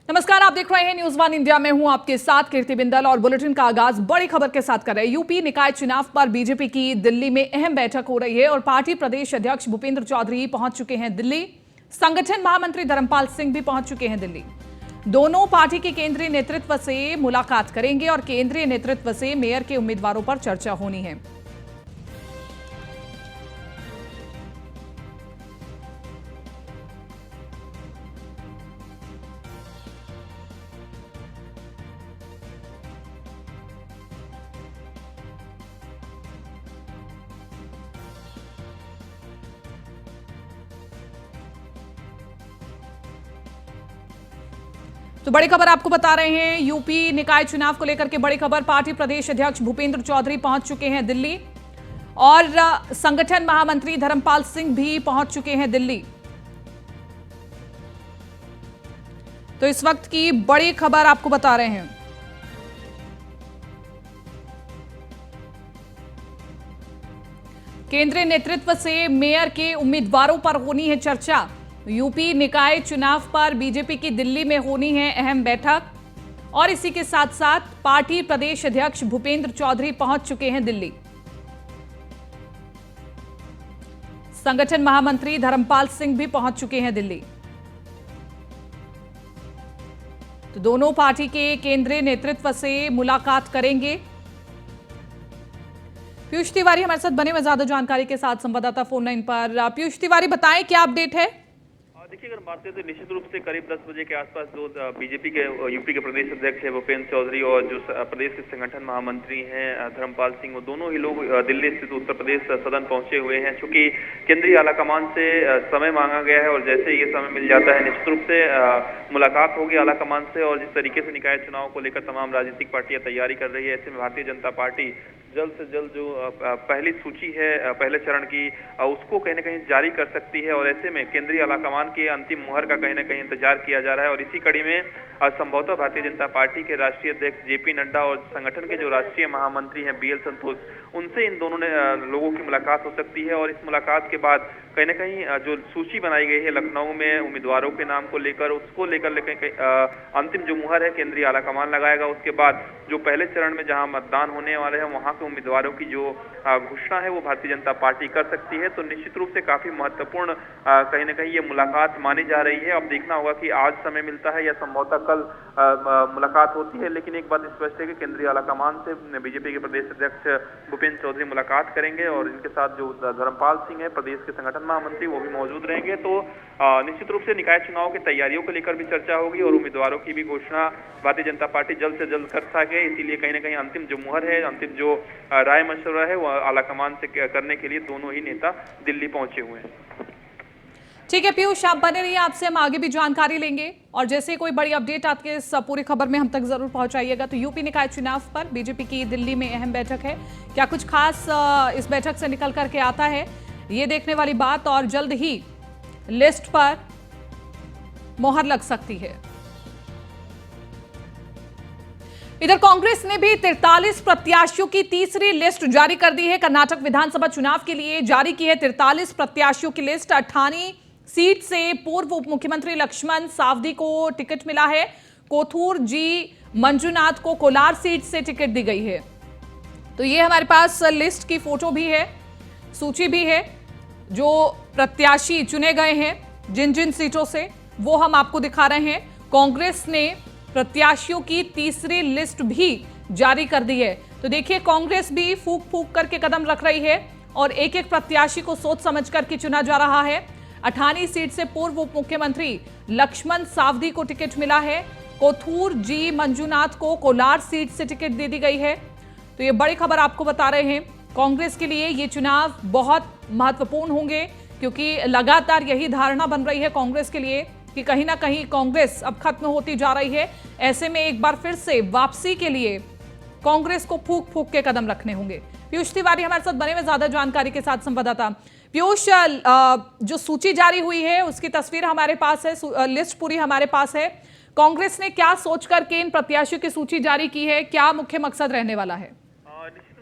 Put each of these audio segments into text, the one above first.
नमस्कार, आप देख रहे हैं न्यूज़ वन इंडिया में हूं आपके साथ कीर्ति बिंदल और बुलेटिन का आगाज बड़ी खबर के साथ कर रहे हैं। यूपी निकाय चुनाव पर बीजेपी की दिल्ली में अहम बैठक हो रही है और पार्टी प्रदेश अध्यक्ष भूपेंद्र चौधरी पहुंच चुके हैं दिल्ली। संगठन महामंत्री धर्मपाल सिंह भी पहुंच चुके हैं दिल्ली। दोनों पार्टी के केंद्रीय नेतृत्व से मुलाकात करेंगे और केंद्रीय नेतृत्व से मेयर के उम्मीदवारों पर चर्चा होनी है। तो बड़ी खबर आपको बता रहे हैं, यूपी निकाय चुनाव को लेकर के बड़ी खबर। पार्टी प्रदेश अध्यक्ष भूपेंद्र चौधरी पहुंच चुके हैं दिल्ली और संगठन महामंत्री धर्मपाल सिंह भी पहुंच चुके हैं दिल्ली। तो इस वक्त की बड़ी खबर आपको बता रहे हैं। केंद्रीय नेतृत्व से मेयर के उम्मीदवारों पर होनी है चर्चा। यूपी निकाय चुनाव पर बीजेपी की दिल्ली में होनी है अहम बैठक और इसी के साथ साथ पार्टी प्रदेश अध्यक्ष भूपेंद्र चौधरी पहुंच चुके हैं दिल्ली। संगठन महामंत्री धर्मपाल सिंह भी पहुंच चुके हैं दिल्ली। तो दोनों पार्टी के केंद्रीय नेतृत्व से मुलाकात करेंगे। पीयूष तिवारी हमारे साथ बने हुए ज्यादा जानकारी के साथ संवाददाता फोन लाइन पर। पीयूष तिवारी, बताएं क्या अपडेट है? देखिए, अगर बात करें तो निश्चित रूप से करीब 10 बजे के आसपास जो बीजेपी के यूपी के प्रदेश अध्यक्ष है भूपेंद्र चौधरी और जो प्रदेश के संगठन महामंत्री हैं धर्मपाल सिंह, वो दोनों ही लोग दिल्ली स्थित उत्तर प्रदेश सदन पहुंचे हुए हैं। चूंकि केंद्रीय आलाकमान से समय मांगा गया है और जैसे ये समय मिल जाता है निश्चित रूप से मुलाकात होगी आलाकमान से। और जिस तरीके से निकाय चुनाव को लेकर तमाम राजनीतिक पार्टियां तैयारी कर रही है, ऐसे में भारतीय जनता पार्टी जल्द से जल्द जो पहली सूची है पहले चरण की उसको कहीं ना कहीं जारी कर सकती है। और ऐसे में केंद्रीय आलाकमान के अंतिम मुहर का कहीं ना कहीं इंतजार किया जा रहा है। और इसी कड़ी में संभवतः भारतीय जनता पार्टी के राष्ट्रीय अध्यक्ष जेपी नड्डा और संगठन के जो राष्ट्रीय महामंत्री हैं बीएल संतोष, उनसे इन दोनों लोगों की मुलाकात हो सकती है। और इस मुलाकात के बाद कहीं ना कहीं जो सूची बनाई गई है लखनऊ में उम्मीदवारों के नाम को लेकर, उसको लेकर अंतिम जो मुहर है केंद्रीय आलाकमान लगाएगा। उसके बाद जो पहले चरण में जहां मतदान होने वाले हैं वहां के उम्मीदवारों की जो घोषणा है वो भारतीय जनता पार्टी कर सकती है। तो निश्चित रूप से काफी महत्वपूर्ण कहीं ना कहीं ये मुलाकात मानी जा रही है। अब देखना होगा कि आज समय मिलता है या संभवतः कल मुलाकात होती है। लेकिन एक बात स्पष्ट है कि केंद्रीय आलाकमान से बीजेपी के प्रदेश अध्यक्ष भूपेंद्र चौधरी मुलाकात करेंगे और इनके साथ जो धर्मपाल सिंह है प्रदेश के संगठन महामंत्री, वो भी मौजूद रहेंगे। तो निश्चित रूप से निकाय चुनाव की तैयारियों को लेकर भी चर्चा होगी और उम्मीदवारों की भी घोषणा भारतीय जनता पार्टी जल्द से जल्द कर सके। इसीलिए कहीं ना कहीं अंतिम जो मुहर है, अंतिम जो राय मशवरा है वो आलाकमान से करने के लिए दोनों ही नेता दिल्ली पहुंचे हुए हैं। ठीक है पीयूष, आप बने रहिए, आपसे हम आगे भी जानकारी लेंगे और जैसे कोई बड़ी अपडेट आपके इस पूरी खबर में हम तक जरूर पहुंचाइएगा। तो यूपी निकाय चुनाव पर बीजेपी की दिल्ली में अहम बैठक है, क्या कुछ खास इस बैठक से निकल करके आता है ये देखने वाली बात, और जल्द ही लिस्ट पर मोहर लग सकती है। इधर कांग्रेस ने भी 43 प्रत्याशियों की तीसरी लिस्ट जारी कर दी है। कर्नाटक विधानसभा चुनाव के लिए जारी की है 43 प्रत्याशियों की लिस्ट। अठानी सीट से पूर्व उप मुख्यमंत्री लक्ष्मण सावदी को टिकट मिला है। कोथूर जी मंजुनाथ को कोलार सीट से टिकट दी गई है। तो ये हमारे पास लिस्ट की फोटो भी है, सूची भी है, जो प्रत्याशी चुने गए हैं जिन जिन सीटों से, वो हम आपको दिखा रहे हैं। कांग्रेस ने प्रत्याशियों की तीसरी लिस्ट भी जारी कर दी है। तो देखिए, कांग्रेस भी फूक फूक करके कदम रख रही है और एक एक प्रत्याशी को सोच समझ करके चुना जा रहा है। अठानी सीट से पूर्व उप मुख्यमंत्री लक्ष्मण सावदी को टिकट मिला है। कोथूर जी मंजुनाथ को कोलार सीट से टिकट दे दी गई है। तो ये बड़ी खबर आपको बता रहे हैं। कांग्रेस के लिए ये चुनाव बहुत महत्वपूर्ण होंगे क्योंकि लगातार यही धारणा बन रही है कांग्रेस के लिए कि कहीं ना कहीं कांग्रेस अब खत्म होती जा रही है। ऐसे में एक बार फिर से वापसी के लिए कांग्रेस को फूक फूक के कदम रखने होंगे। पीयूष तिवारी हमारे साथ बने हुए ज्यादा जानकारी के साथ संवाददाता। पीयूष, जो सूची जारी हुई है उसकी तस्वीर हमारे पास है, लिस्ट पूरी हमारे पास है। कांग्रेस ने क्या सोच करके इन प्रत्याशियों की सूची जारी की है, क्या मुख्य मकसद रहने वाला है?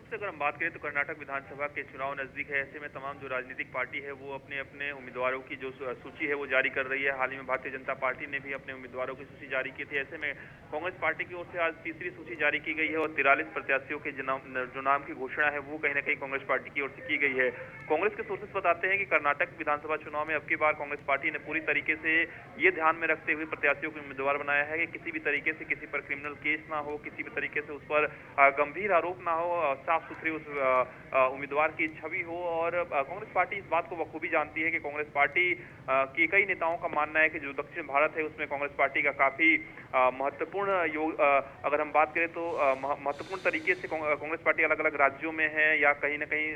से अगर हम बात करें तो कर्नाटक विधानसभा के चुनाव नजदीक है। ऐसे में तमाम जो राजनीतिक पार्टी है वो अपने अपने उम्मीदवारों की जो सूची है वो जारी कर रही है। हाल ही में भारतीय जनता पार्टी ने भी अपने उम्मीदवारों की सूची जारी की थी। ऐसे में कांग्रेस पार्टी की ओर से आज तीसरी सूची जारी की गई है और 43 प्रत्याशियों के जो नाम की घोषणा है वो कहीं ना कहीं कांग्रेस पार्टी की ओर से की गई है। कांग्रेस के सोर्सेस बताते हैं कि कर्नाटक विधानसभा चुनाव में अब की बार कांग्रेस पार्टी ने पूरी तरीके से ये ध्यान में रखते हुए प्रत्याशियों को उम्मीदवार बनाया है कि किसी भी तरीके से किसी पर क्रिमिनल केस ना हो, किसी भी तरीके से उस पर गंभीर आरोप ना हो, साफ सुथरी उस उम्मीदवार की छवि हो। और कांग्रेस पार्टी इस बात को बखूबी जानती है कि कांग्रेस पार्टी के कई नेताओं का मानना है कि जो दक्षिण भारत है उसमें कांग्रेस पार्टी का काफी महत्वपूर्ण योग, अगर हम बात करें तो महत्वपूर्ण तरीके से कांग्रेस पार्टी अलग अलग राज्यों में है या कहीं ना कहीं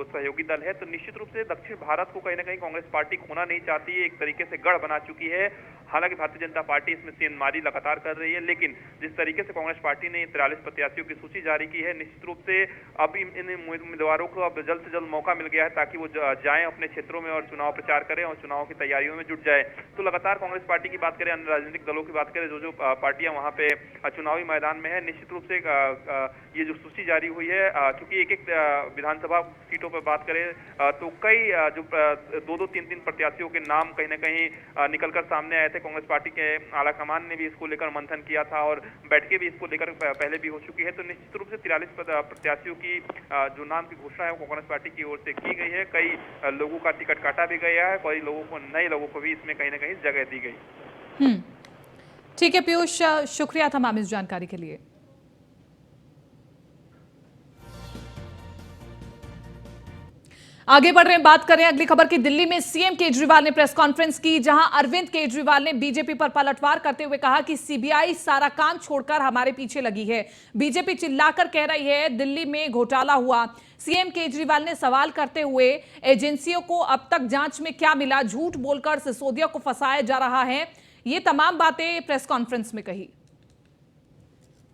सहयोगी दल है। तो निश्चित रूप से दक्षिण भारत को कहीं ना कहीं कांग्रेस पार्टी खोना नहीं चाहती है, एक तरीके से गढ़ बना चुकी है। हालांकि भारतीय जनता पार्टी इसमें सेंधमारी लगातार कर रही है, लेकिन जिस तरीके से कांग्रेस पार्टी ने 43 प्रत्याशियों की सूची जारी की है, निश्चित रूप से अब इन उम्मीदवारों को अब जल्द से जल्द मौका मिल गया है ताकि वो जाएं अपने क्षेत्रों में और चुनाव प्रचार करें और चुनाव की तैयारियों में जुट जाए। तो लगातार कांग्रेस पार्टी की बात करें, अन्य राजनीतिक दलों की बात करें, जो पार्टियां वहां पे चुनावी मैदान में है, निश्चित रूप से ये जो सूची जारी हुई है, क्योंकि एक एक विधानसभा सीटों पर बात करें तो कई जो 2-3 प्रत्याशियों के नाम कहीं ना कहीं निकलकर सामने आए थे। कांग्रेस पार्टी के आला कमान ने भी इसको लेकर मंथन किया था और बैठकें भी इसको लेकर पहले भी हो चुकी है। तो निश्चित रूप से 43 प्रत्याशियों की जो नाम की घोषणा है वो कांग्रेस पार्टी की ओर से की गई है। कई लोगों का टिकट काटा भी गया है, कई लोगों को, नए लोगों को भी इसमें कहीं ना कहीं जगह दी गई। ठीक है पीयूष, शुक्रिया तमाम इस जानकारी के लिए। आगे बढ़ रहे हैं, बात करें अगली खबर की। दिल्ली में सीएम केजरीवाल ने प्रेस कॉन्फ्रेंस की, जहां अरविंद केजरीवाल ने बीजेपी पर पलटवार करते हुए कहा कि सीबीआई सारा काम छोड़कर हमारे पीछे लगी है। बीजेपी चिल्लाकर कह रही है दिल्ली में घोटाला हुआ। सीएम केजरीवाल ने सवाल करते हुए एजेंसियों को अब तक जांच में क्या मिला, झूठ बोलकर सिसोदिया को फंसाया जा रहा है, ये तमाम बातें प्रेस कॉन्फ्रेंस में कही।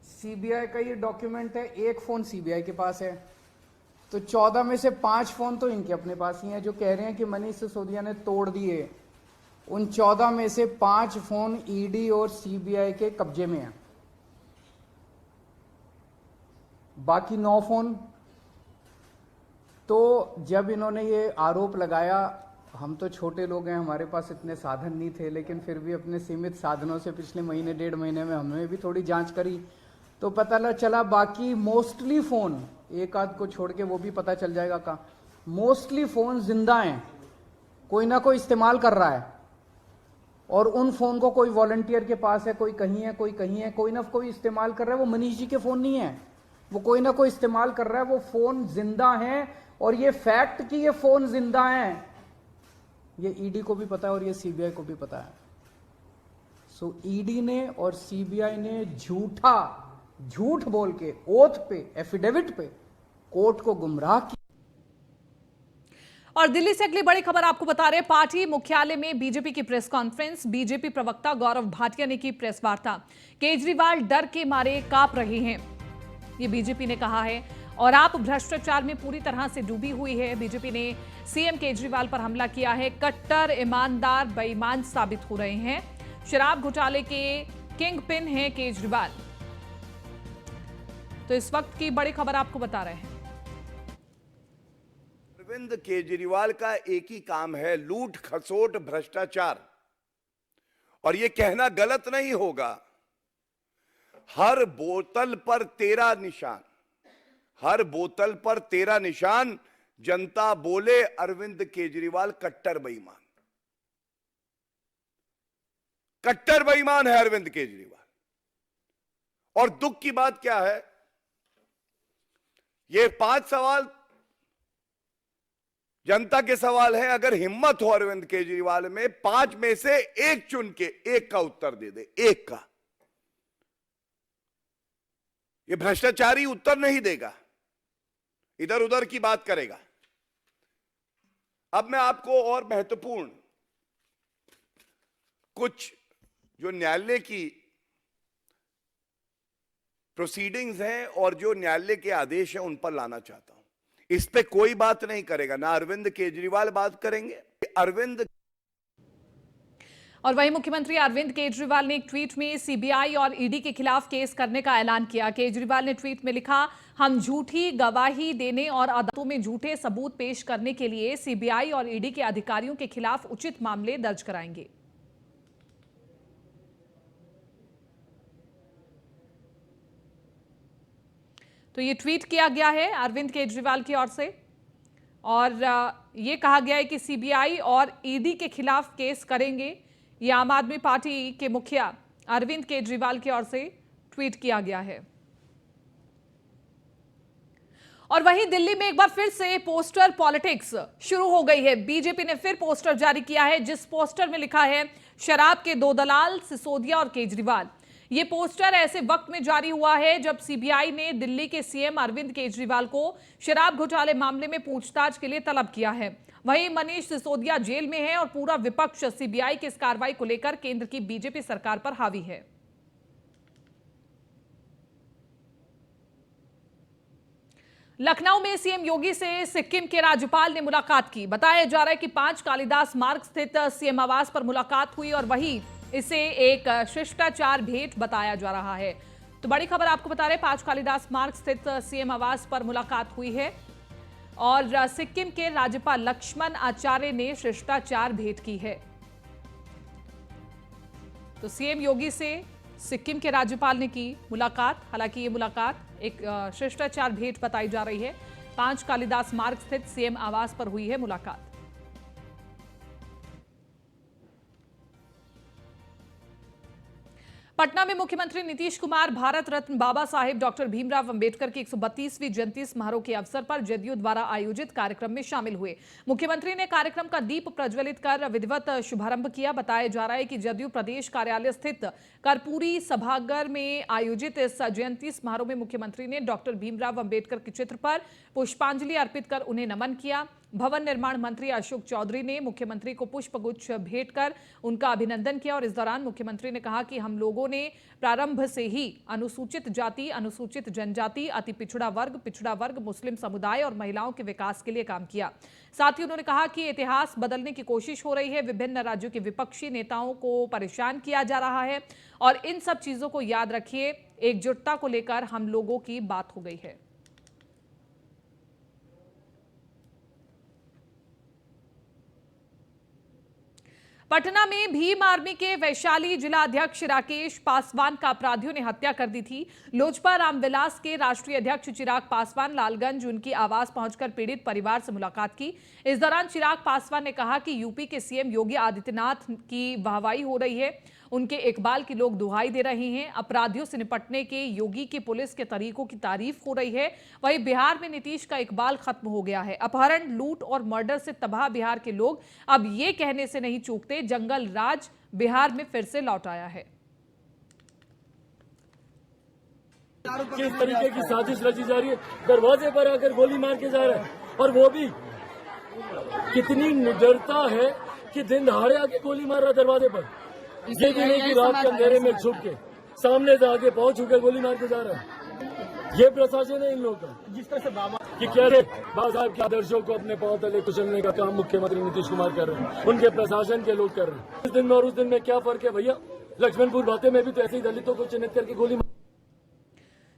सीबीआई का ये डॉक्यूमेंट है, एक फोन सीबीआई के पास है, तो 14 में से 5 फोन तो इनके अपने पास ही हैं। जो कह रहे हैं कि मनीष सिसोदिया ने तोड़ दिए, उन 14 में से 5 फोन ईडी और सीबीआई के कब्जे में हैं। बाकी 9 फोन तो जब इन्होंने ये आरोप लगाया, हम तो छोटे लोग हैं, हमारे पास इतने साधन नहीं थे, लेकिन फिर भी अपने सीमित साधनों से पिछले महीने 1.5 महीने में हमने भी थोड़ी जांच करी तो पता चला बाकी मोस्टली फोन, एक आध को छोड़ के वो भी पता चल जाएगा कहाँ, मोस्टली फोन जिंदा हैं, कोई ना कोई इस्तेमाल कर रहा है। और उन फोन को कोई वॉलंटियर के पास है, कोई कहीं है, कोई कहीं है, कोई ना कोई इस्तेमाल कर रहा है। वो मनीष जी के फोन नहीं है, वो कोई ना कोई इस्तेमाल कर रहा है। वो फोन जिंदा हैं और ये फैक्ट कि ये फोन जिंदा हैं ये ईडी को भी पता है और ये सीबीआई को भी पता है। सो ईडी ने और सीबीआई ने झूठ बोल के ओथ पे, एफिडेविट पे कोर्ट को गुमराह किया। और दिल्ली से अगली बड़ी खबर आपको बता रहे, पार्टी मुख्यालय में बीजेपी की प्रेस कॉन्फ्रेंस। बीजेपी प्रवक्ता गौरव भाटिया ने की प्रेस वार्ता। केजरीवाल डर के मारे कांप रहे हैं, ये बीजेपी ने कहा है, और आप भ्रष्टाचार में पूरी तरह से डूबी हुई है। बीजेपी ने सीएम केजरीवाल पर हमला किया है, कट्टर ईमानदार बेईमान साबित हो रहे हैं। शराब घोटाले के किंग पिन हैं केजरीवाल। तो इस वक्त की बड़ी खबर आपको बता रहे हैं। अरविंद केजरीवाल का एक ही काम है, लूट खसोट भ्रष्टाचार। और यह कहना गलत नहीं होगा, हर बोतल पर 13 निशान, हर बोतल पर 13 निशान। जनता बोले अरविंद केजरीवाल कट्टर बेईमान, कट्टर बेईमान है अरविंद केजरीवाल। और दुख की बात क्या है, ये 5 सवाल जनता के सवाल है। अगर हिम्मत हो अरविंद केजरीवाल में 5 में से एक चुन के एक का उत्तर दे दे, एक का, ये भ्रष्टाचारी उत्तर नहीं देगा, इधर उधर की बात करेगा। अब मैं आपको और महत्वपूर्ण कुछ जो न्यायालय की प्रोसीडिंग्स हैं और जो न्यायालय के आदेश हैं उन पर लाना चाहता हूं। इस पे कोई बात नहीं करेगा, ना अरविंद केजरीवाल बात करेंगे। और वहीं मुख्यमंत्री अरविंद केजरीवाल ने एक ट्वीट में सीबीआई और ईडी के खिलाफ केस करने का ऐलान किया। केजरीवाल ने ट्वीट में लिखा, हम झूठी गवाही देने और अदालतों में झूठे सबूत पेश करने के लिए सीबीआई और ईडी के अधिकारियों के खिलाफ उचित मामले दर्ज कराएंगे। तो ये ट्वीट किया गया है अरविंद केजरीवाल की ओर से और ये कहा गया है कि सीबीआई और ईडी के खिलाफ केस करेंगे। ये आम आदमी पार्टी के मुखिया अरविंद केजरीवाल की ओर से ट्वीट किया गया है। और वहीं दिल्ली में एक बार फिर से पोस्टर पॉलिटिक्स शुरू हो गई है। बीजेपी ने फिर पोस्टर जारी किया है, जिस पोस्टर में लिखा है, शराब के दो दलाल सिसोदिया और केजरीवाल। ये पोस्टर ऐसे वक्त में जारी हुआ है जब सीबीआई ने दिल्ली के सीएम अरविंद केजरीवाल को शराब घोटाले मामले में पूछताछ के लिए तलब किया है। वहीं मनीष सिसोदिया जेल में है और पूरा विपक्ष सीबीआई की इस कार्रवाई को लेकर केंद्र की बीजेपी सरकार पर हावी है। लखनऊ में सीएम योगी से सिक्किम के राज्यपाल ने मुलाकात की। बताया जा रहा है कि 5 कालिदास मार्ग स्थित सीएम आवास पर मुलाकात हुई और वहीं इसे एक शिष्टाचार भेंट बताया जा रहा है। तो बड़ी खबर आपको बता रहे हैं, 5 कालिदास मार्ग स्थित सीएम आवास पर मुलाकात हुई है और सिक्किम के राज्यपाल लक्ष्मण आचार्य ने शिष्टाचार भेंट की है। तो सीएम योगी से सिक्किम के राज्यपाल ने की मुलाकात। हालांकि ये मुलाकात एक शिष्टाचार भेंट बताई जा रही है। 5 कालिदास मार्ग स्थित सीएम आवास पर हुई है मुलाकात। पटना में मुख्यमंत्री नीतीश कुमार भारत रत्न बाबा साहेब डॉक्टर भीमराव अंबेडकर की 132वीं जयंती समारोह के अवसर पर जदयू द्वारा आयोजित कार्यक्रम में शामिल हुए। मुख्यमंत्री ने कार्यक्रम का दीप प्रज्वलित कर विधिवत शुभारंभ किया। बताया जा रहा है कि जदयू प्रदेश कार्यालय स्थित कर्पूरी सभागार में आयोजित इस जयंती समारोह में मुख्यमंत्री ने डॉक्टर भीमराव अंबेडकर के चित्र पर पुष्पांजलि अर्पित कर उन्हें नमन किया। भवन निर्माण मंत्री अशोक चौधरी ने मुख्यमंत्री को पुष्पगुच्छ भेंट कर उनका अभिनंदन किया और इस दौरान मुख्यमंत्री ने कहा कि हम लोगों ने प्रारंभ से ही अनुसूचित जाति, अनुसूचित जनजाति, अति पिछड़ा वर्ग, मुस्लिम समुदाय और महिलाओं के विकास के लिए काम किया। साथ ही उन्होंने कहा कि इतिहास बदलने की कोशिश हो रही है, विभिन्न राज्यों के विपक्षी नेताओं को परेशान किया जा रहा है और इन सब चीजों को याद रखिए, एकजुटता को लेकर हम लोगों की बात हो गई है। पटना में भीम आर्मी के वैशाली जिला अध्यक्ष राकेश पासवान का अपराधियों ने हत्या कर दी थी। लोजपा रामविलास के राष्ट्रीय अध्यक्ष चिराग पासवान लालगंज उनकी आवास पहुंचकर पीड़ित परिवार से मुलाकात की। इस दौरान चिराग पासवान ने कहा कि यूपी के सीएम योगी आदित्यनाथ की वाहवाही हो रही है, उनके इकबाल की लोग दुहाई दे रहे हैं। अपराधियों से निपटने के योगी की पुलिस के तरीकों की तारीफ हो रही है। वहीं बिहार में नीतीश का इकबाल खत्म हो गया है। अपहरण, लूट और मर्डर से तबाह बिहार के लोग अब ये कहने से नहीं चूकते, जंगल राज बिहार में फिर से लौट आया है। किस तरीके की साजिश रची जा रही है, दरवाजे पर आकर गोली मार के जा रहे हैं और वो भी कितनी निडरता है कि दिन दहाड़े आके गोली मार रहा दरवाजे पर। ये भी नहीं कि रात के अंधेरे में छुप के सामने से आगे पहुंच चुके गोली मार के जा रहा है। ये प्रशासन है इन लोगों का, जिस तरह से बाबा कि कह रहे बाबा साहब के आदर्शों को अपने पांव तले कुचलने का काम मुख्यमंत्री नीतीश कुमार कर रहे हैं, उनके प्रशासन के लोग कर रहे हैं। इस दिन में और उस दिन में क्या फर्क है भैया? लक्ष्मणपुर बातें में भी तो ऐसे ही दलितों को चिन्हित करके गोली मार।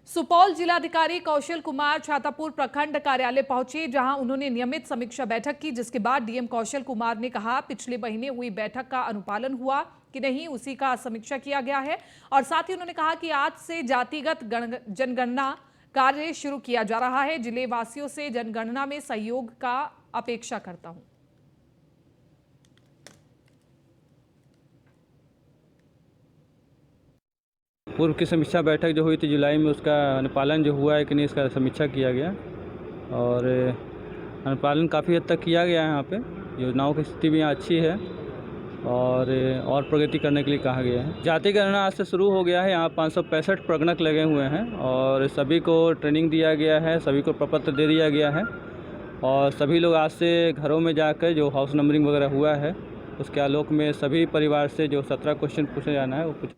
सुपौल जिलाधिकारी कौशल कुमार छातापुर प्रखंड कार्यालय पहुंचे, जहां उन्होंने नियमित समीक्षा बैठक की, जिसके बाद डीएम कौशल कुमार ने कहा पिछले महीने हुई बैठक का अनुपालन हुआ कि नहीं, उसी का समीक्षा किया गया है। और साथ ही उन्होंने कहा कि आज से जातिगत जनगणना कार्य शुरू किया जा रहा है। जिले वासियों से जनगणना में सहयोग का अपेक्षा करता हूं। पूर्व की समीक्षा बैठक जो हुई थी जुलाई में, उसका अनुपालन जो हुआ है कि नहीं, इसका समीक्षा किया गया और अनुपालन काफ़ी हद तक किया गया है। यहाँ पे योजनाओं की स्थिति भी यहाँ अच्छी है और प्रगति करने के लिए कहा गया है। जाति गणना आज से शुरू हो गया है। यहाँ 565 प्रगणक लगे हुए हैं और सभी को ट्रेनिंग दिया गया है, सभी को प्रपत्र दे दिया गया है और सभी लोग आज से घरों में जाकर जो हाउस नंबरिंग वगैरह हुआ है उसके आलोक में सभी परिवार से जो 17 क्वेश्चन पूछे जाना है वो पूछ।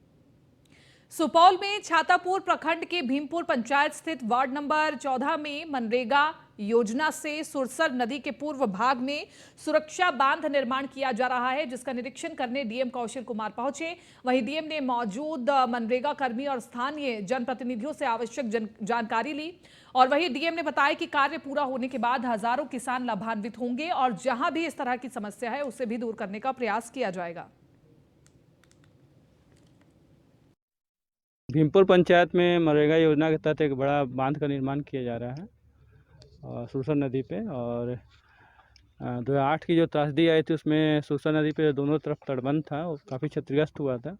सुपौल में छातापुर प्रखंड के भीमपुर पंचायत स्थित वार्ड नंबर 14 में मनरेगा योजना से सुरसर नदी के पूर्व भाग में सुरक्षा बांध निर्माण किया जा रहा है, जिसका निरीक्षण करने डीएम कौशल कुमार पहुंचे। वहीं डीएम ने मौजूद मनरेगा कर्मी और स्थानीय जनप्रतिनिधियों से आवश्यक जानकारी ली और वहीं डीएम ने बताया कि कार्य पूरा होने के बाद हजारों किसान लाभान्वित होंगे और जहां भी इस तरह की समस्या है उसे भी दूर करने का प्रयास किया जाएगा। भीमपुर पंचायत में मनरेगा योजना के तहत एक बड़ा बांध का निर्माण किया जा रहा है और सुरसर नदी पे। और 2008 की जो त्रासदी आई थी उसमें सुरसर नदी पे दोनों तरफ तटबंध था, वो काफ़ी क्षतिग्रस्त हुआ था।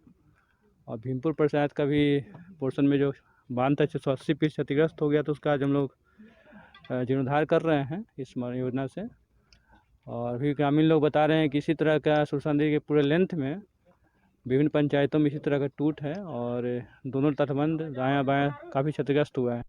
और भीमपुर पंचायत का भी पोर्शन में जो बांध था 180 फीट क्षतिग्रस्त हो गया, तो उसका आज हम लोग जीर्णोद्धार कर रहे हैं इस योजना से। और भी ग्रामीण लोग बता रहे हैं कि इसी तरह का सुरसर नदी के पूरे लेंथ में विभिन्न पंचायतों में इसी तरह का टूट है और दोनों तटबंध दायां बायां काफ़ी क्षतिग्रस्त हुआ है।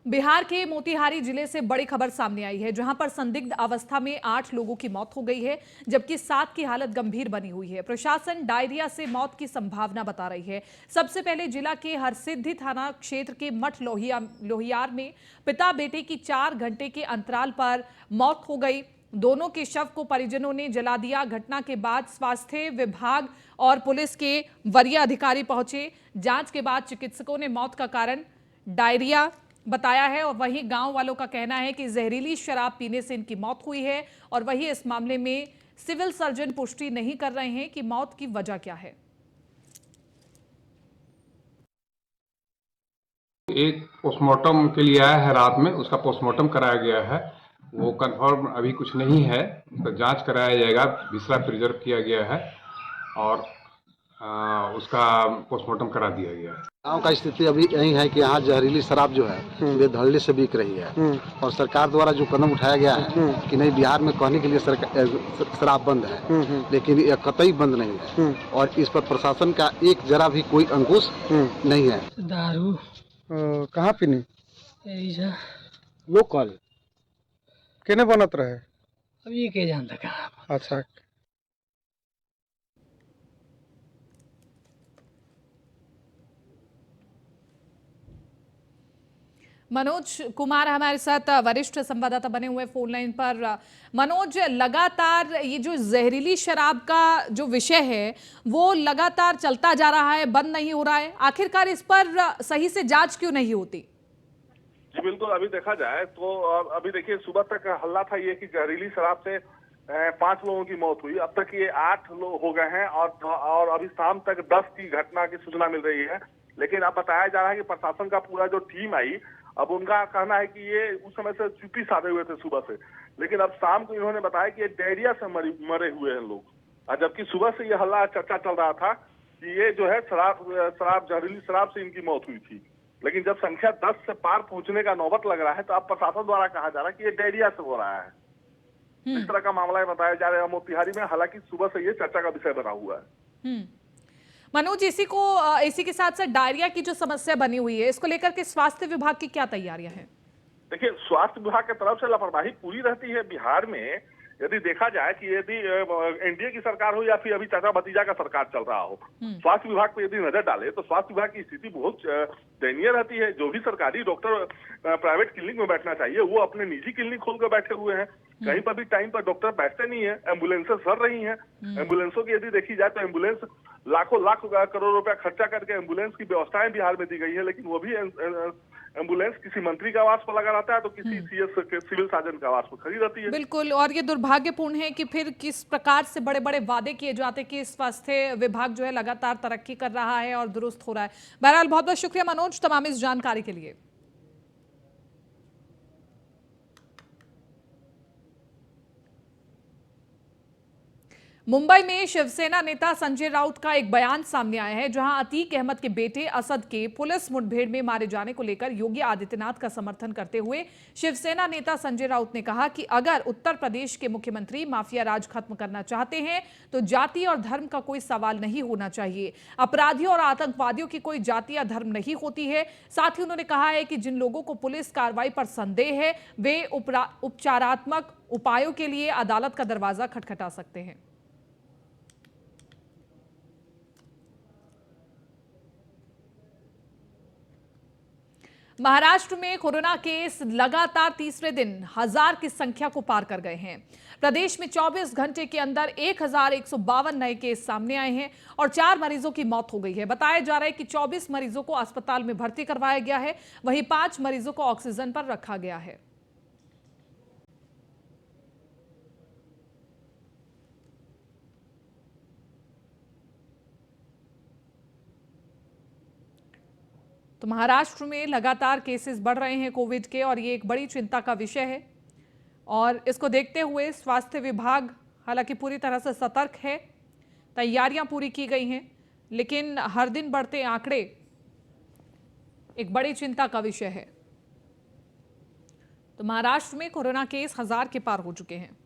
बिहार के मोतिहारी जिले से बड़ी खबर सामने आई है, जहां पर संदिग्ध अवस्था में 8 लोगों की मौत हो गई है, जबकि 7 की हालत गंभीर बनी हुई है। प्रशासन डायरिया से मौत की संभावना बता रही है। सबसे पहले जिला के हरसिद्धि थाना क्षेत्र के मठ लोहियार में पिता बेटे की 4 घंटे के अंतराल पर मौत हो गई। दोनों के शव को परिजनों ने जला दिया। घटना के बाद स्वास्थ्य विभाग और पुलिस के वरीय अधिकारी पहुंचे। जांच के बाद चिकित्सकों ने मौत का कारण डायरिया बताया है और वहीं गांव वालों का कहना है कि जहरीली शराब पीने से इनकी मौत हुई है। और वहीं इस मामले में सिविल सर्जन पुष्टि नहीं कर रहे हैं कि मौत की वजह क्या है। एक पोस्टमार्टम के लिए आया है रात में, उसका पोस्टमार्टम कराया गया है। वो कंफर्म अभी कुछ नहीं है, उसका जांच कराया जाएगा। विसरा प्रिजर्व किया गया है और उसका पोस्टमार्टम करा दिया गया है। गाँव का स्थिति अभी यही है कि यहाँ जहरीली शराब जो है वे धड़ल्ले से बिक रही है और सरकार द्वारा जो कदम उठाया गया है कि नहीं, बिहार में कहने के लिए शराब बंद है, लेकिन यह कतई बंद नहीं है और इस पर प्रशासन का एक जरा भी कोई अंकुश नहीं है। दारू कहाँ पीनी लोकल केने बनत रहे अब ये के जानता कहाँ। अच्छा, मनोज कुमार हमारे साथ वरिष्ठ संवाददाता बने हुए फोन लाइन पर। मनोज, लगातार ये जो जहरीली शराब का जो विषय है वो लगातार चलता जा रहा है, बंद नहीं हो रहा है, आखिरकार इस पर सही से जांच क्यों नहीं होती? जी बिल्कुल, अभी देखा जाए तो अभी देखिए सुबह तक हल्ला था ये कि जहरीली शराब से 5 लोगों की मौत हुई। अब तक ये 8 लोग हो गए हैं और अभी शाम तक 10 की घटना की सूचना मिल रही है। लेकिन अब बताया जा रहा है कि प्रशासन का पूरा जो टीम आई, अब उनका कहना है कि ये उस समय से चुप्पी साधे हुए थे सुबह से, लेकिन अब शाम को इन्होंने बताया कि ये डायरिया से मरे हुए हैं लोग। जबकि सुबह से ये हल्ला चर्चा चल रहा था कि ये जो है शराब जहरीली शराब से इनकी मौत हुई थी। लेकिन जब संख्या 10 से पार पहुंचने का नौबत लग रहा है तो अब प्रशासन द्वारा कहा जा रहा है कि ये डायरिया से हो रहा है। इस तरह का मामला बताया जा रहा है मोतिहारी में। हालांकि सुबह से ये चर्चा का विषय बना हुआ है। मनोज, इसी के साथ साथ डायरिया की जो समस्या बनी हुई है, इसको लेकर के स्वास्थ्य विभाग की क्या तैयारियां हैं? देखिए, स्वास्थ्य विभाग की तरफ से लापरवाही पूरी रहती है बिहार में। यदि देखा जाए कि यदि एनडीए की सरकार हो या फिर अभी चाचा भतीजा का सरकार चल रहा हो, स्वास्थ्य विभाग पे यदि नजर डाले तो स्वास्थ्य विभाग की स्थिति बहुत दयनीय रहती है। जो भी सरकारी डॉक्टर प्राइवेट क्लिनिक में बैठना चाहिए वो अपने निजी क्लिनिक खोल कर बैठे हुए हैं। कहीं पर भी टाइम पर डॉक्टर बैठते नहीं है। एम्बुलेंसें सर रही हैं। एम्बुलेंसों की यदि देखी जाए तो एम्बुलेंस लाखों करोड़ रुपया खर्चा करके एम्बुलेंस की व्यवस्थाएं बिहार में दी गई है, लेकिन वो भी एम्बुलेंस किसी मंत्री के आवास पर लगा रहता है तो किसी सीएस के सिविल सर्जन के आवास पर खड़ी रहती है। बिल्कुल, और ये दुर्भाग्यपूर्ण है कि फिर किस प्रकार से बड़े बड़े वादे किए जाते कि स्वास्थ्य विभाग जो है लगातार तरक्की कर रहा है और दुरुस्त हो रहा है। बहरहाल बहुत बहुत शुक्रिया मनोज तमाम इस जानकारी के लिए। मुंबई में शिवसेना नेता संजय राउत का एक बयान सामने आया है, जहां अतीक अहमद के बेटे असद के पुलिस मुठभेड़ में मारे जाने को लेकर योगी आदित्यनाथ का समर्थन करते हुए शिवसेना नेता संजय राउत ने कहा कि अगर उत्तर प्रदेश के मुख्यमंत्री माफिया राज खत्म करना चाहते हैं तो जाति और धर्म का कोई सवाल नहीं होना चाहिए। अपराधियों और आतंकवादियों की कोई जाति या धर्म नहीं होती है। साथ ही उन्होंने कहा है कि जिन लोगों को पुलिस कार्रवाई पर संदेह है वे उपचारात्मक उपायों के लिए अदालत का दरवाजा खटखटा सकते हैं। महाराष्ट्र में कोरोना केस लगातार तीसरे दिन 1000 की संख्या को पार कर गए हैं। प्रदेश में 24 घंटे के अंदर 1152 नए केस सामने आए हैं और 4 मरीजों की मौत हो गई है। बताया जा रहा है कि 24 मरीजों को अस्पताल में भर्ती करवाया गया है, वहीं 5 मरीजों को ऑक्सीजन पर रखा गया है। तो महाराष्ट्र में लगातार केसेस बढ़ रहे हैं कोविड के और ये एक बड़ी चिंता का विषय है और इसको देखते हुए स्वास्थ्य विभाग हालांकि पूरी तरह से सतर्क है, तैयारियां पूरी की गई हैं, लेकिन हर दिन बढ़ते आंकड़े एक बड़ी चिंता का विषय है। तो महाराष्ट्र में कोरोना केस 1000 के पार हो चुके हैं।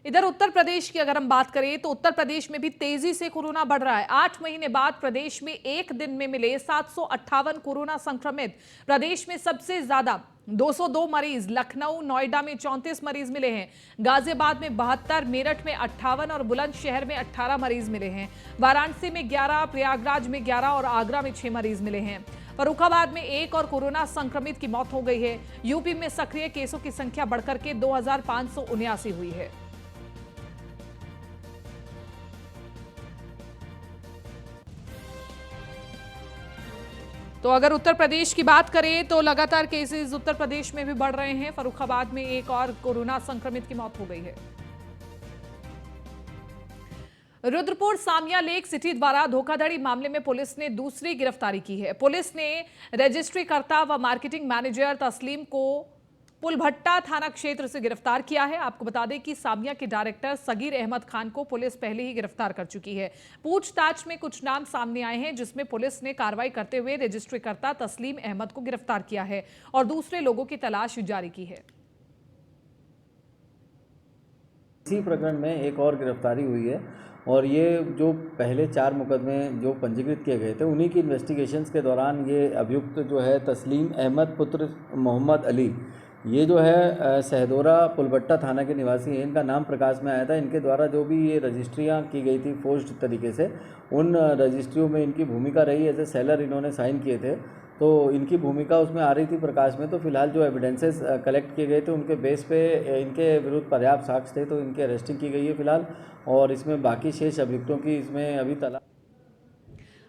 इधर उत्तर प्रदेश की अगर हम बात करें तो उत्तर प्रदेश में भी तेजी से कोरोना बढ़ रहा है। 8 महीने बाद प्रदेश में एक दिन में मिले 758 कोरोना संक्रमित। प्रदेश में सबसे ज्यादा 202 मरीज लखनऊ, नोएडा में 34 मरीज मिले हैं, गाजियाबाद में 72, मेरठ में 58 और बुलंदशहर में 18 मरीज मिले हैं। वाराणसी में 11, प्रयागराज में 11 और आगरा में 6 मरीज मिले हैं। फर्रुखाबाद में 1 और कोरोना संक्रमित की मौत हो गई है। यूपी में सक्रिय केसों की संख्या बढ़कर के 2579 हुई है। तो अगर उत्तर प्रदेश की बात करें तो लगातार केसेस उत्तर प्रदेश में भी बढ़ रहे हैं। फर्रुखाबाद में 1 और कोरोना संक्रमित की मौत हो गई है। रुद्रपुर सामिया लेक सिटी द्वारा धोखाधड़ी मामले में पुलिस ने दूसरी गिरफ्तारी की है। पुलिस ने रजिस्ट्रीकर्ता व मार्केटिंग मैनेजर तस्लीम को पुलभट्टा थाना क्षेत्र से गिरफ्तार किया है। आपको बता दें कि सामिया के डायरेक्टर सगीर अहमद खान को पुलिस पहले ही गिरफ्तार कर चुकी है। पूछताछ में कुछ नाम सामने आए हैं जिसमें पुलिस ने कार्रवाई करते हुए रजिस्ट्रीकर्ता तस्लीम अहमद को गिरफ्तार किया है और दूसरे लोगों की तलाश जारी की है। इसी प्रकरण में एक और गिरफ्तारी हुई है और ये जो पहले 4 मुकदमे जो पंजीकृत किए गए थे उन्हीं की इन्वेस्टिगेशंस के दौरान ये अभियुक्त जो है तस्लीम अहमद पुत्र मोहम्मद अली, ये जो है सहदोरा पुलभट्टा थाना के निवासी हैं। इनका नाम प्रकाश में आया था। इनके द्वारा जो भी ये रजिस्ट्रियाँ की गई थी फोर्स्ड तरीके से, उन रजिस्ट्रियों में इनकी भूमिका रही। एज ए सेलर इन्होंने साइन किए थे, तो इनकी भूमिका उसमें आ रही थी प्रकाश में। तो फिलहाल जो एविडेंसेस कलेक्ट किए गए थे उनके बेस पे इनके विरुद्ध पर्याप्त साक्ष्य थे, तो इनकी अरेस्टिंग की गई है फिलहाल। और इसमें बाकी शेष अभियुक्तों की इसमें अभी तलाश।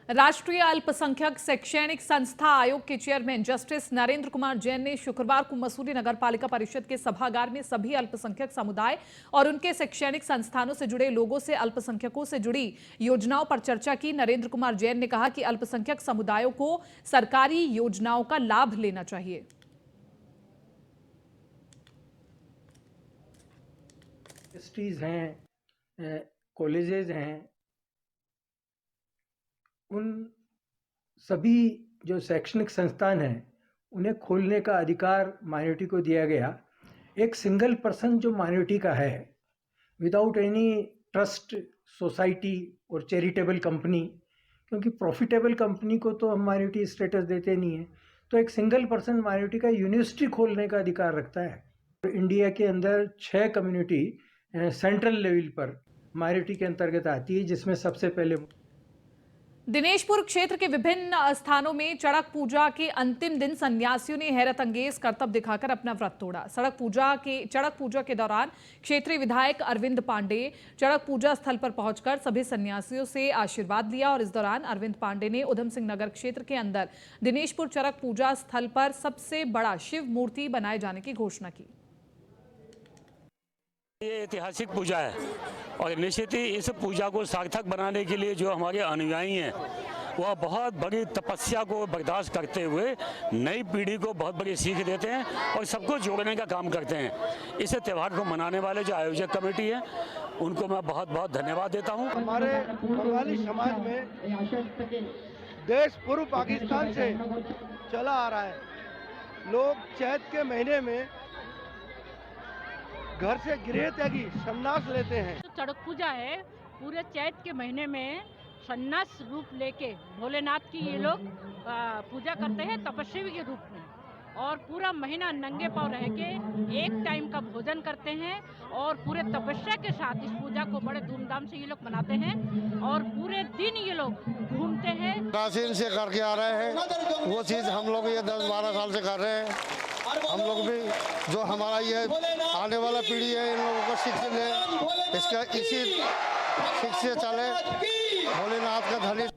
राष्ट्रीय अल्पसंख्यक शैक्षणिक संस्था आयोग के चेयरमैन जस्टिस नरेंद्र कुमार जैन ने शुक्रवार को मसूरी नगर पालिका परिषद के सभागार में सभी अल्पसंख्यक समुदाय और उनके शैक्षणिक संस्थानों से जुड़े लोगों से अल्पसंख्यकों से जुड़ी योजनाओं पर चर्चा की। नरेंद्र कुमार जैन ने कहा कि अल्पसंख्यक समुदायों को सरकारी योजनाओं का लाभ लेना चाहिए। इंडस्ट्रीज हैं, कॉलेजेस हैं, उन सभी जो शैक्षणिक संस्थान हैं उन्हें खोलने का अधिकार माइनॉरिटी को दिया गया। एक सिंगल पर्सन जो माइनॉरिटी का है, विदाउट एनी ट्रस्ट, सोसाइटी और चैरिटेबल कंपनी, क्योंकि प्रॉफिटेबल कंपनी को तो हम माइनॉरिटी स्टेटस देते नहीं हैं, तो एक सिंगल पर्सन माइनॉरिटी का यूनिवर्सिटी खोलने का अधिकार रखता है। तो इंडिया के अंदर 6 कम्युनिटी सेंट्रल लेवल पर माइनॉरिटी के अंतर्गत आती है, जिसमें सबसे पहले दिनेशपुर क्षेत्र के विभिन्न स्थानों में चड़क पूजा के अंतिम दिन सन्यासियों ने हैरत अंगेज करतब दिखाकर अपना व्रत तोड़ा। चड़क पूजा के दौरान क्षेत्रीय विधायक अरविंद पांडे चड़क पूजा स्थल पर पहुंचकर सभी सन्यासियों से आशीर्वाद लिया और इस दौरान अरविंद पांडे ने उधम सिंह नगर क्षेत्र के अंदर दिनेशपुर चड़क पूजा स्थल पर सबसे बड़ा शिव मूर्ति बनाए जाने की घोषणा की। ये ऐतिहासिक पूजा है और निश्चित ही इस पूजा को सार्थक बनाने के लिए जो हमारे अनुयायी हैं वह बहुत बड़ी तपस्या को बर्दाश्त करते हुए नई पीढ़ी को बहुत बड़ी सीख देते हैं और सबको जोड़ने का काम करते हैं। इस त्यौहार को मनाने वाले जो आयोजक कमेटी है उनको मैं बहुत बहुत धन्यवाद देता हूँ। हमारे बंगाली समाज में देश पूर्व पाकिस्तान से चला आ रहा है। लोग चैत के महीने में घर से गृह त्यागी संन्यास लेते हैं। तो चड़क पूजा है, पूरे चैत के महीने में संन्यास रूप लेके भोलेनाथ की ये लोग पूजा करते हैं तपस्वी के रूप में। और पूरा महीना नंगे पांव रह के एक टाइम का भोजन करते हैं और पूरे तपस्या के साथ इस पूजा को बड़े धूमधाम से ये लोग मनाते हैं और पूरे दिन ये लोग घूमते हैं। प्राचीन से करके आ रहे हैं वो चीज़ हम लोग ये 10-12 साल से कर रहे हैं। हम लोग भी जो हमारा ये आने वाला पीढ़ी है इन लोगों को शिक्षा ले, इसका इसी शिक्षा चले। भोलेनाथ का धनी।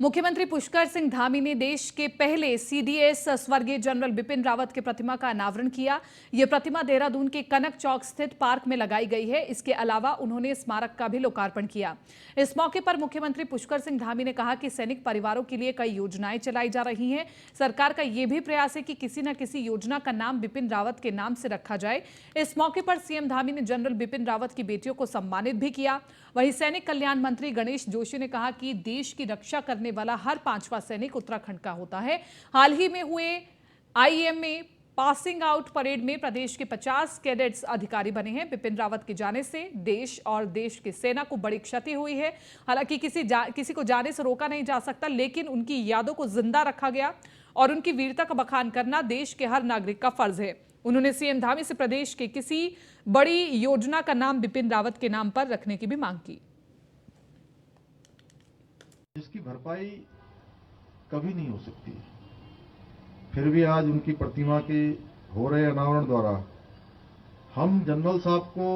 मुख्यमंत्री पुष्कर सिंह धामी ने देश के पहले सीडीएस स्वर्गीय जनरल बिपिन रावत की प्रतिमा का अनावरण किया। ये प्रतिमा देहरादून के कनक चौक स्थित पार्क में लगाई गई है। इसके अलावा उन्होंने स्मारक का भी लोकार्पण किया। इस मौके पर मुख्यमंत्री पुष्कर सिंह धामी ने कहा कि सैनिक परिवारों के लिए कई योजनाएं चलाई जा रही हैं। सरकार का यह भी प्रयास है कि किसी न किसी योजना का नाम बिपिन रावत के नाम से रखा जाए। इस मौके पर सीएम धामी ने जनरल बिपिन रावत की बेटियों को सम्मानित भी किया। वहीं सैनिक कल्याण मंत्री गणेश जोशी ने कहा कि देश की रक्षा करने वाला हर 5वां सैनिक उत्तराखंड का होता है। हाल ही में हुए आईएमए पासिंग आउट परेड में प्रदेश के 50 कैडेट्स अधिकारी बने हैं। बिपिन रावत के जाने से देश और देश की सेना को बड़ी क्षति हुई है। हालांकि किसी को जाने से रोका नहीं जा सकता, लेकिन उनकी यादों को जिंदा रखा गया और उनकी वीरता का बखान करना देश के हर नागरिक का फर्ज है। उन्होंने सीएम धामी से प्रदेश के किसी बड़ी योजना का नाम बिपिन रावत के नाम पर रखने की भी मांग की। इसकी भरपाई कभी नहीं हो सकती, फिर भी आज उनकी प्रतिमा के हो रहे अनावरण द्वारा हम जनरल साहब को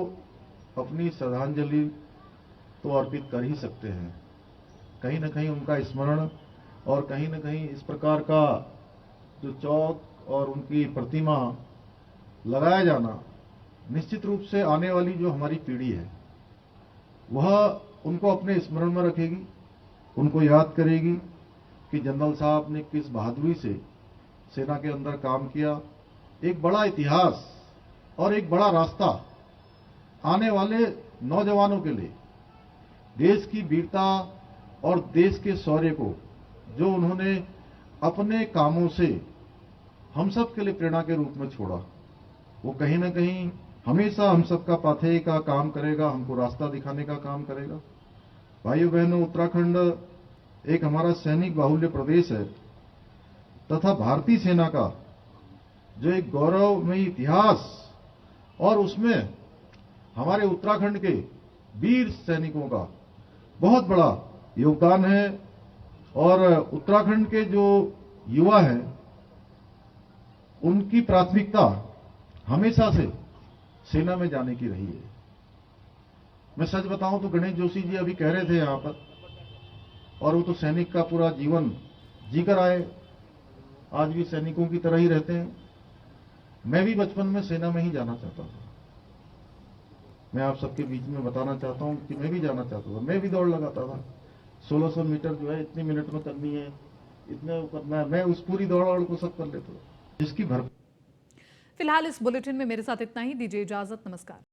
अपनी श्रद्धांजलि तो अर्पित कर ही सकते हैं। कहीं न कहीं उनका स्मरण और कहीं न कहीं इस प्रकार का जो चौक और उनकी प्रतिमा लगाया जाना निश्चित रूप से आने वाली जो हमारी पीढ़ी है वह उनको अपने स्मरण में रखेगी, उनको याद करेगी कि जनरल साहब ने किस बहादुरी से सेना के अंदर काम किया। एक बड़ा इतिहास और एक बड़ा रास्ता आने वाले नौजवानों के लिए, देश की वीरता और देश के शौर्य को जो उन्होंने अपने कामों से हम सब के लिए प्रेरणा के रूप में छोड़ा, वो कहीं ना कहीं हमेशा हम सबका पाथेय का काम करेगा, हमको रास्ता दिखाने का काम करेगा। भाइयों बहनों, उत्तराखंड एक हमारा सैनिक बाहुल्य प्रदेश है तथा भारतीय सेना का जो एक गौरवमयी इतिहास और उसमें हमारे उत्तराखंड के वीर सैनिकों का बहुत बड़ा योगदान है। और उत्तराखंड के जो युवा हैं उनकी प्राथमिकता हमेशा से सेना में जाने की रही है। मैं सच बताऊं तो गणेश जोशी जी अभी कह रहे थे यहां पर, और वो तो सैनिक का पूरा जीवन जीकर आए, आज भी सैनिकों की तरह ही रहते हैं। मैं भी बचपन में सेना में ही जाना चाहता था। मैं आप सबके बीच में बताना चाहता हूं कि मैं भी जाना चाहता था। मैं भी दौड़ लगाता था, 1600 मीटर जो है इतने मिनट में करनी है, इतने करना है, मैं उस पूरी दौड़ को सब कर लेता था। जिसकी भर फिलहाल इस बुलेटिन में मेरे साथ इतना ही। दीजिए इजाजत, नमस्कार।